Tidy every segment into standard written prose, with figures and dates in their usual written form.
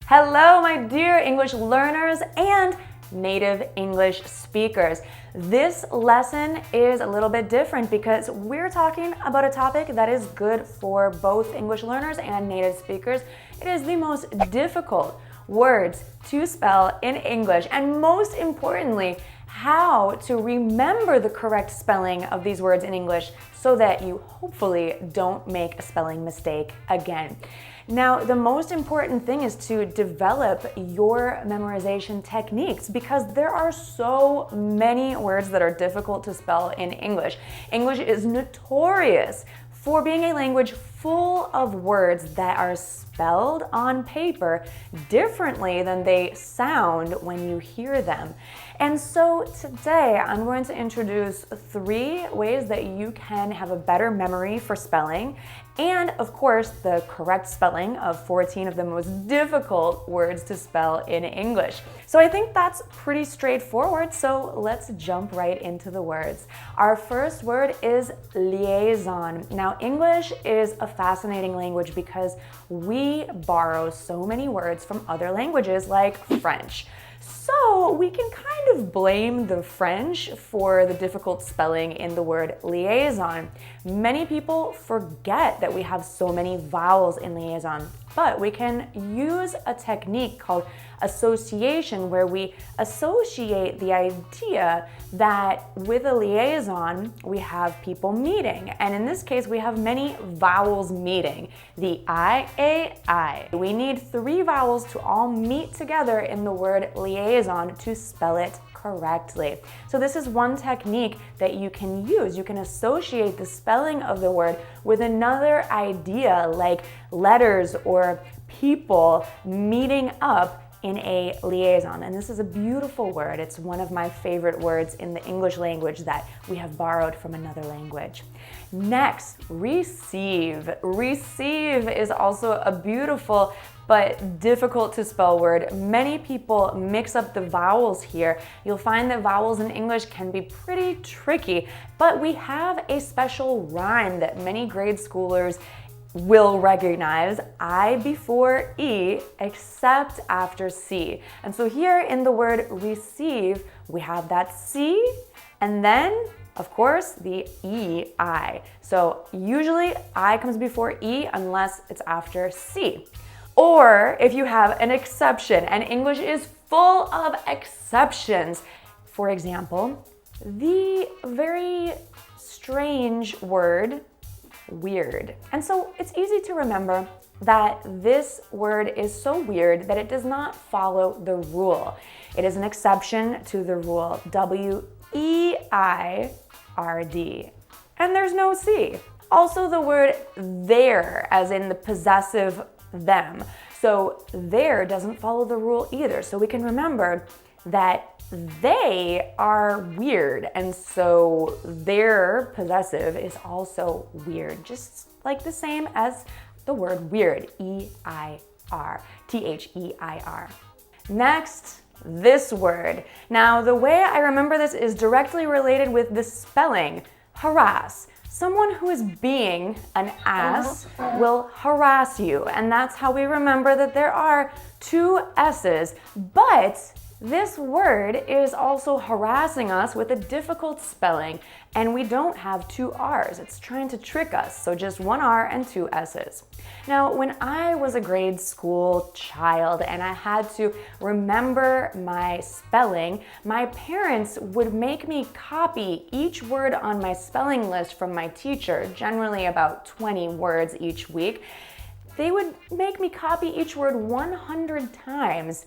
Hello, my dear English learners and native English speakers. This lesson is a little bit different because we're talking about a topic that is good for both English learners and native speakers. It is the most difficult words to spell in English, and most importantly, how to remember the correct spelling of these words in English so that you hopefully don't make a spelling mistake again. Now, the most important thing is to develop your memorization techniques because there are so many words that are difficult to spell in English. English is notorious for being a language full of words that are spelled on paper differently than they sound when you hear them. And so today I'm going to introduce 3 ways that you can have a better memory for spelling and, of course, the correct spelling of 14 of the most difficult words to spell in English. So I think that's pretty straightforward, so let's jump right into the words. Our first word is liaison. Now, English is a fascinating language because we borrow so many words from other languages like French. So we can kind of blame the French for the difficult spelling in the word liaison. Many people forget that we have so many vowels in liaison, but we can use a technique called association where we associate the idea that with a liaison we have people meeting, and in this case we have many vowels meeting. The I, A, I. We need 3 vowels to all meet together in the word liaison to spell it correctly. So this is one technique that you can use. You can associate the spelling of the word with another idea like letters or people meeting up in a liaison. And this is a beautiful word. It's one of my favorite words in the English language that we have borrowed from another language. Next, receive. Receive is also a beautiful but difficult to spell word. Many people mix up the vowels here. You'll find that vowels in English can be pretty tricky, but we have a special rhyme that many grade schoolers will recognize: I before E except after C. And so here in the word receive, we have that C and then, of course, the E-I. So usually I comes before E unless it's after C. Or if you have an exception, and English is full of exceptions. For example, the very strange word weird. And so it's easy to remember that this word is so weird that it does not follow the rule. It is an exception to the rule W-E-I-R-D. And there's no C. Also the word their, as in the possessive them. So their doesn't follow the rule either. So we can remember that they are weird, and so their possessive is also weird, just like the same as the word weird, E-I-R, T-H-E-I-R. Next, this word. Now, the way I remember this is directly related with the spelling, harass. Someone who is being an ass will harass you, and that's how we remember that there are 2 S's, but this word is also harassing us with a difficult spelling, and we don't have 2 R's. It's trying to trick us, so just 1 R and 2 S's. Now, when I was a grade school child and I had to remember my spelling, my parents would make me copy each word on my spelling list from my teacher, generally about 20 words each week. They would make me copy each word 100 times.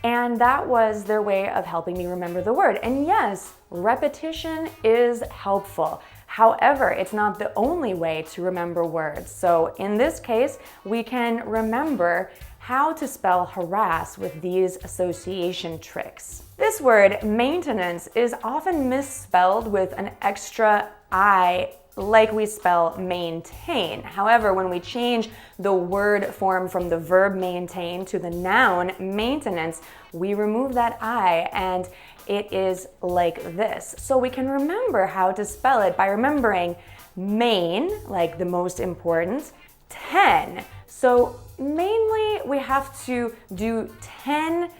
And that was their way of helping me remember the word. And yes, repetition is helpful. However, it's not the only way to remember words. So in this case, we can remember how to spell harass with these association tricks. This word, maintenance, is often misspelled with an extra I like we spell maintain. However, when we change the word form from the verb maintain to the noun maintenance, we remove that I and it is like this. So we can remember how to spell it by remembering main, like the most important, 10. So mainly we have to do 10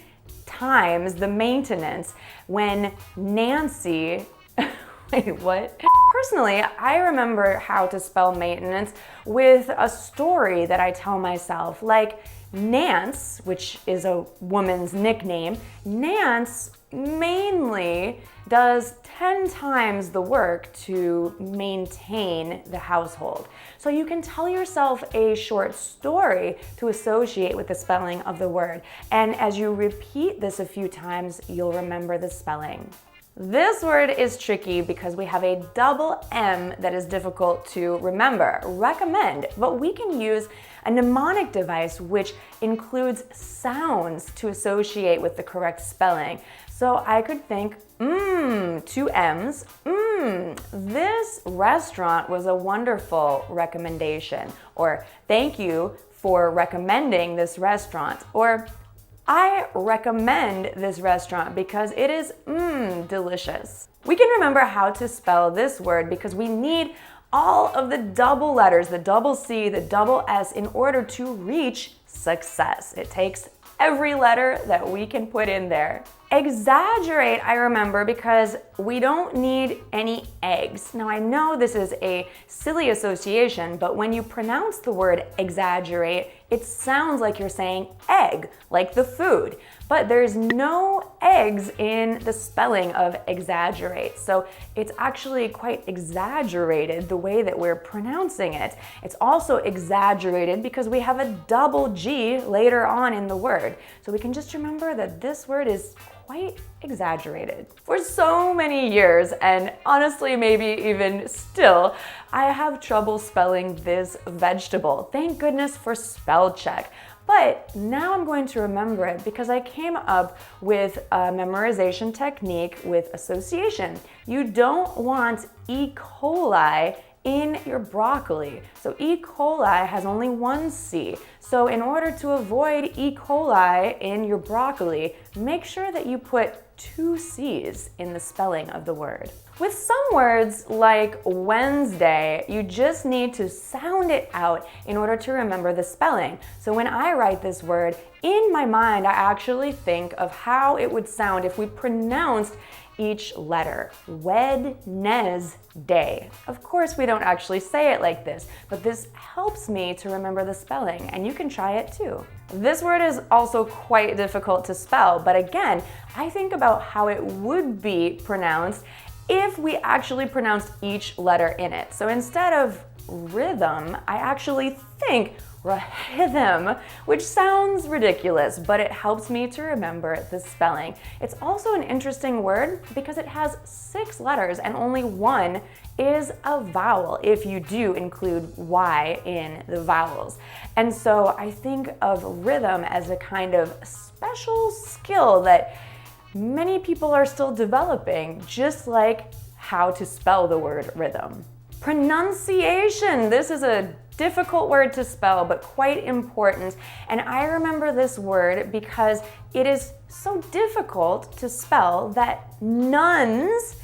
times the maintenance when Nancy, wait, what? Personally, I remember how to spell maintenance with a story that I tell myself, like Nance, which is a woman's nickname. Nance mainly does 10 times the work to maintain the household. So you can tell yourself a short story to associate with the spelling of the word. And as you repeat this a few times, you'll remember the spelling. This word is tricky because we have a double M that is difficult to remember, recommend, but we can use a mnemonic device which includes sounds to associate with the correct spelling. So I could think, two M's, this restaurant was a wonderful recommendation, or thank you for recommending this restaurant, or I recommend this restaurant because it is delicious. We can remember how to spell this word because we need all of the double letters, the double C, the double S, in order to reach success. It takes every letter that we can put in there. Exaggerate, I remember, because we don't need any eggs. Now I know this is a silly association, but when you pronounce the word exaggerate, it sounds like you're saying egg, like the food. But there's no eggs in the spelling of exaggerate. So it's actually quite exaggerated the way that we're pronouncing it. It's also exaggerated because we have a double G later on in the word. So we can just remember that this word is quite exaggerated. For so many years, and honestly maybe even still, I have trouble spelling this vegetable. Thank goodness for spell check. But now I'm going to remember it because I came up with a memorization technique with association. You don't want E. coli in your broccoli. So E. coli has only one C. So in order to avoid E. coli in your broccoli, make sure that you put 2 C's in the spelling of the word. With some words like Wednesday, you just need to sound it out in order to remember the spelling. So when I write this word, in my mind, I actually think of how it would sound if we pronounced each letter. Wednesday. Of course, we don't actually say it like this, but this helps me to remember the spelling, and you can try it too. This word is also quite difficult to spell, but again, I think about how it would be pronounced if we actually pronounced each letter in it. So instead of rhythm, I actually think rhythm, which sounds ridiculous, but it helps me to remember the spelling. It's also an interesting word because it has 6 letters and only one is a vowel if you do include Y in the vowels. And so I think of rhythm as a kind of special skill that many people are still developing, just like how to spell the word rhythm. Pronunciation. This is a difficult word to spell, but quite important. And I remember this word because it is so difficult to spell that nuns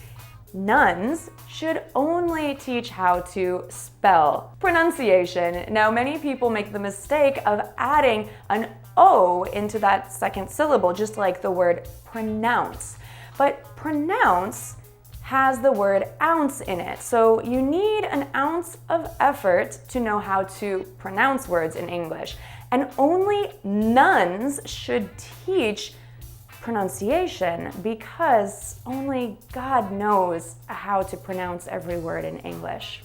should only teach how to spell. Pronunciation. Now, many people make the mistake of adding an O into that second syllable, just like the word pronounce. But pronounce has the word ounce in it. So you need an ounce of effort to know how to pronounce words in English. And only nuns should teach pronunciation because only God knows how to pronounce every word in English.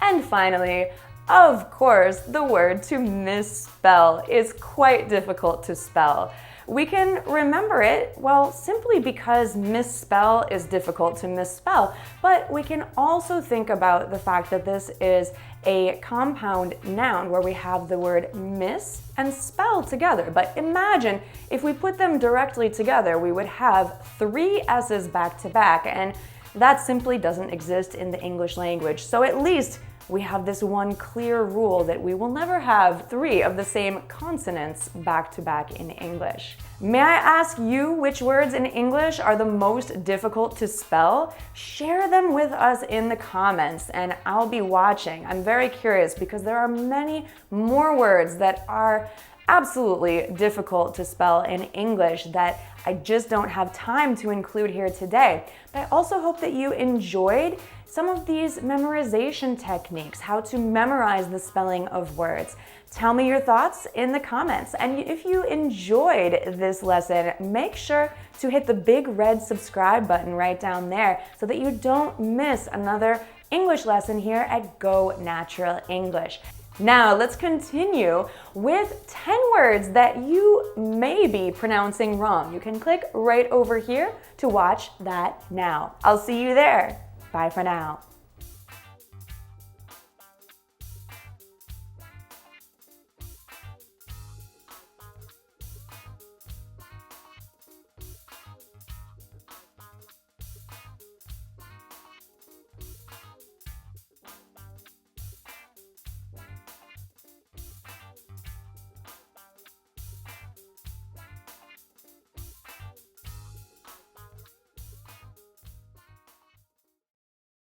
And finally, of course, the word to misspell is quite difficult to spell. We can remember it, well, simply because misspell is difficult to misspell, but we can also think about the fact that this is a compound noun where we have the word miss and spell together. But imagine if we put them directly together, we would have 3 S's back to back, and that simply doesn't exist in the English language. So at least we have this one clear rule that we will never have 3 of the same consonants back to back in English. May I ask you which words in English are the most difficult to spell? Share them with us in the comments and I'll be watching. I'm very curious because there are many more words that are absolutely difficult to spell in English that I just don't have time to include here today. But I also hope that you enjoyed some of these memorization techniques, how to memorize the spelling of words. Tell me your thoughts in the comments. And if you enjoyed this lesson, make sure to hit the big red subscribe button right down there so that you don't miss another English lesson here at Go Natural English. Now let's continue with 10 words that you may be pronouncing wrong. You can click right over here to watch that now. I'll see you there. Bye for now.